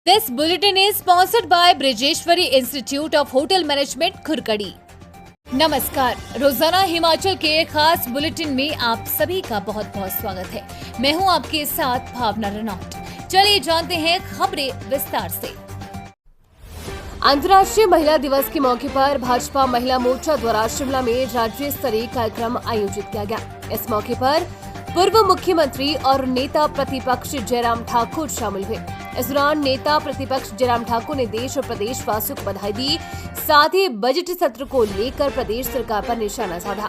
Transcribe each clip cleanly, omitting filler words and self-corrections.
This bulletin is sponsored by Brajeshwari institute of hotel management Khurkadi. नमस्कार, रोजाना हिमाचल के खास बुलेटिन में आप सभी का बहुत बहुत स्वागत है। मैं हूं आपके साथ भावना रनौट। चलिए जानते हैं खबरें विस्तार से। अंतर्राष्ट्रीय महिला दिवस के मौके पर भाजपा महिला मोर्चा द्वारा शिमला में राज्य स्तरीय कार्यक्रम आयोजित किया गया। इस मौके पर पूर्व मुख्यमंत्री और नेता प्रतिपक्ष जयराम ठाकुर शामिल हुए। इस दौरान नेता प्रतिपक्ष जयराम ठाकुर ने देश और प्रदेश वासियों को बधाई दी, साथ ही बजट सत्र को लेकर प्रदेश सरकार पर निशाना साधा।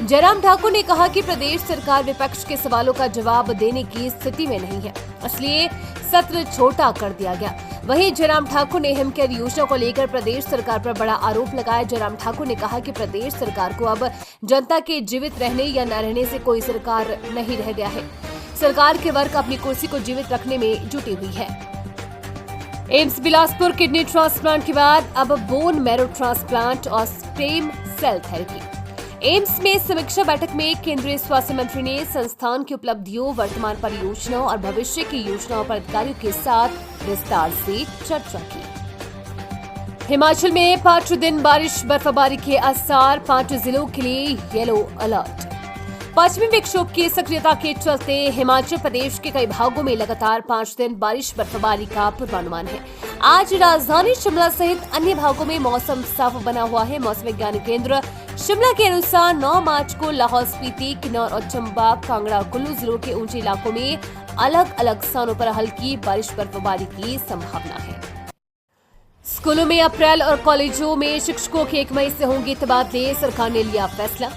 जयराम ठाकुर ने कहा कि प्रदेश सरकार विपक्ष के सवालों का जवाब देने की स्थिति में नहीं है, इसलिए सत्र छोटा कर दिया गया। वहीं जयराम ठाकुर ने हिमकेयर योजना को लेकर प्रदेश सरकार पर बड़ा आरोप लगाया। जयराम ठाकुर ने कहा कि प्रदेश सरकार को अब जनता के जीवित रहने या न रहने से कोई सरकार नहीं रह गया है। सरकार के वर्ग अपनी कुर्सी को जीवित रखने में जुटी हुई है। एम्स बिलासपुर किडनी ट्रांसप्लांट के बाद अब बोन मैरो ट्रांसप्लांट और स्टेम सेल थेरेपी। एम्स में समीक्षा बैठक में केंद्रीय स्वास्थ्य मंत्री ने संस्थान की उपलब्धियों, वर्तमान परियोजनाओं और भविष्य की योजनाओं पर अधिकारियों के साथ विस्तार से चर्चा की। हिमाचल में 5 दिन बारिश बर्फबारी के आसार, 5 जिलों के लिए येलो अलर्ट। पश्चिमी विक्षोभ की सक्रियता के चलते हिमाचल प्रदेश के कई भागों में लगातार 5 दिन बारिश बर्फबारी का पूर्वानुमान है। आज राजधानी शिमला सहित अन्य भागों में मौसम साफ बना हुआ है। मौसम विज्ञान केंद्र शिमला के अनुसार 9 मार्च को लाहौल स्पीति, किन्नौर और चंबा, कांगड़ा और कुल्लू जिलों के ऊंचे इलाकों में अलग अलग स्थानों पर हल्की बारिश बर्फबारी की संभावना है। स्कूलों में अप्रैल और कॉलेजों में शिक्षकों के 1 मई से होंगे तबादले, सरकार ने लिया फैसला।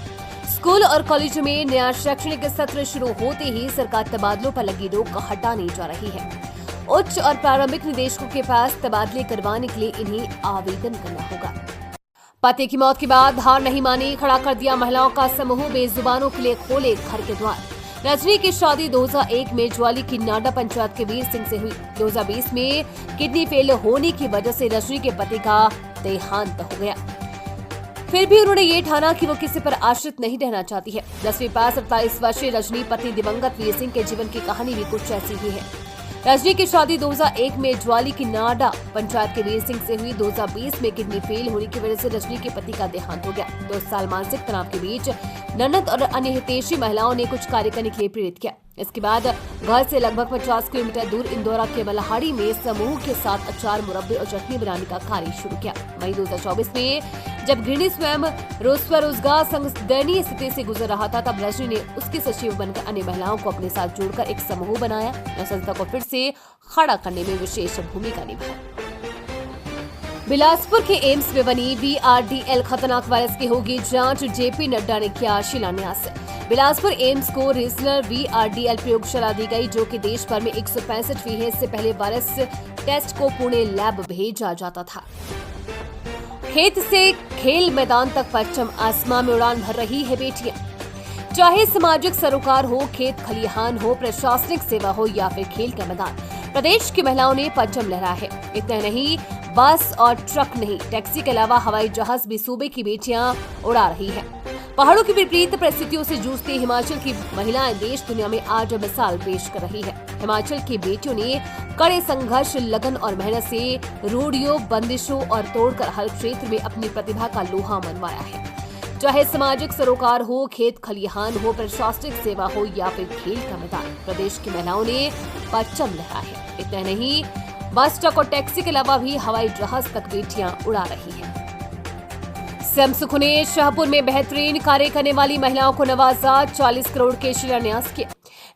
स्कूल और कॉलेजों में नया शैक्षणिक सत्र शुरू होते ही सरकार तबादलों पर लगी रोक हटाने जा रही है। उच्च और प्रारंभिक निदेशकों के पास तबादले करवाने के लिए इन्हें आवेदन करना होगा। पति की मौत के बाद हार नहीं मानी, खड़ा कर दिया महिलाओं का समूह, बेजुबानों के लिए खोले घर के द्वार। रजनी की शादी 2001 में ज्वाली की नाडा पंचायत के वीर सिंह से हुई। 2020 में किडनी फेल होने की वजह से रजनी के पति का देहांत हो गया। फिर भी उन्होंने ये ठाना कि वो किसी पर आश्रित नहीं रहना चाहती है। 10वीं पास 47 वर्षीय रजनी पति दिवंगत वीर सिंह के जीवन की कहानी भी कुछ ऐसी ही है। रजनी की शादी 2001 में ज्वाली की नाडा पंचायत के वीर सिंह से हुई। 2020 में किडनी फेल होने की वजह से रजनी के पति का देहांत हो गया। 2 साल मानसिक तनाव के बीच ननद और अन्य हितैषी महिलाओं ने कुछ कार्य करने के लिए प्रेरित किया। इसके बाद घर से लगभग 50 किलोमीटर दूर इंदौरा के मल्हाड़ी में समूह के साथ अचार, मुरब्बे और चटनी बनाने का कार्य शुरू किया। मई 2024 में जब गृहिणी स्वयं स्वरोजगार संघ दयनीय स्थिति से गुजर रहा था, तब रजनी ने उसके सचिव बनकर अन्य महिलाओं को अपने साथ जोड़कर एक समूह बनाया और संस्था को फिर से खड़ा करने में विशेष भूमिका निभाई। बिलासपुर के एम्स में बनी VRDL खतरनाक वायरस की होगी जांच, जेपी नड्डा ने किया शिलान्यास। बिलासपुर एम्स को रीजनल VRDL प्रयोगशाला दी गई, जो कि देश भर में 165 है। इससे पहले वायरस टेस्ट को पुणे लैब भेजा जाता था। खेत से खेल मैदान तक परचम आसमां में उड़ान भर रही है बेटियां। चाहे सामाजिक सरोकार हो, खेत खलिहान हो, प्रशासनिक सेवा हो या फिर खेल का मैदान, प्रदेश की महिलाओं ने परचम लहराया है। इतना नहीं, बस और ट्रक नहीं, टैक्सी के अलावा हवाई जहाज भी सूबे की बेटियां उड़ा रही है। पहाड़ों की विपरीत परिस्थितियों से जूझती हिमाचल की महिलाएं देश दुनिया में आज मिसाल पेश कर रही है। हिमाचल की बेटियों ने कड़े संघर्ष, लगन और मेहनत से रूढ़ियों, बंदिशों और तोड़कर हर क्षेत्र में अपनी प्रतिभा का लोहा मनवाया है। चाहे सामाजिक सरोकार हो, खेत खलिहान हो, प्रशासनिक सेवा हो या फिर खेल का मैदान, प्रदेश की महिलाओं ने परचम लहराया है। इतना नहीं, बस, ट्रक और टैक्सी के अलावा भी हवाई जहाज तक बेटियां उड़ा रही हैं। सीएम सुक्खू ने शाहपुर में बेहतरीन कार्य करने वाली महिलाओं को नवाजा, 40 करोड़ के शिलान्यास किए।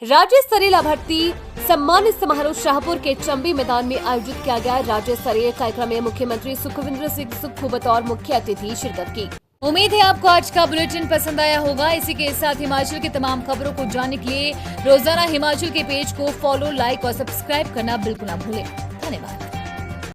राज्य स्तरीय लाभार्थी सम्मान समारोह शाहपुर के चंबी मैदान में आयोजित किया गया। राज्य स्तरीय कार्यक्रम में मुख्यमंत्री सुखविंदर सिंह सुक्खू बतौर मुख्य अतिथि शिरकत की। उम्मीद है आपको आज का बुलेटिन पसंद आया होगा। इसी के साथ हिमाचल की तमाम खबरों को जानने के लिए रोजाना हिमाचल के पेज को फॉलो, लाइक और सब्सक्राइब करना बिल्कुल न भूलें। धन्यवाद।